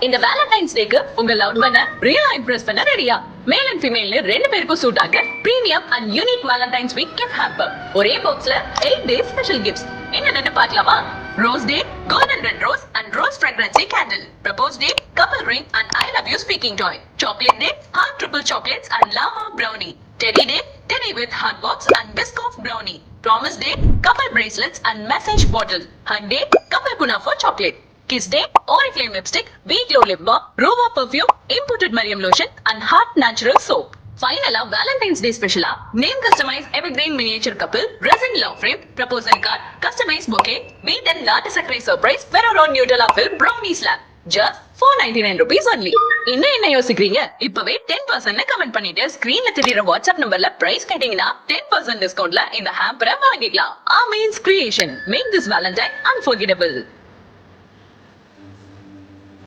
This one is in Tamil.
இந்த வேலண்டைன்ஸ் டேக்கு உங்க லவ் பண்ண ரியலா இம்ப்ரெஸ் பண்ண ரெடியா? மேல் அண்ட் ஃபீமேல்னு ரெண்டு பேருக்கும் சூட் ஆக premium and unique Valentine's week gift hamper. ஒரே பாக்ஸ்ல 8 டே ஸ்பெஷல் கிஃப்ட்ஸ். என்னன்னு பார்க்கலாமா? Rose day golden red rose and rose fragrancy candle. Propose day couple ring and I love you speaking toy. Chocolate day heart triple chocolates and lava brownie. Teddy day teddy with heart box and biscoff brownie. Promise day couple bracelets and message bottle. Hug day couple kunafa chocolate. Kiss day Oriflame lipstick, V Glow lip balm, Rova perfume, imported Mariam lotion and Heart natural soap. Finally, Valentine's Day special name customized evergreen miniature couple, resin love frame, proposal card, customized bouquet, meet and latte saccharine surprise, Ferrero Nutella filled brownie slab. Just 499 rupees only. இன்னும் என்ன யோசிக்கிறீங்க? இப்பவே 10% கமெண்ட் பண்ணிட்டு ஸ்கிரீன்ல தெரியுற வாட்ஸ்அப் நம்பர்ல பிரைஸ் கேட்டீங்கன்னா 10% டிஸ்கவுண்ட்ல இந்த ஹேம்பரை வாங்கிக்கலாம். Ameen's Creation. Make this Valentine unforgettable.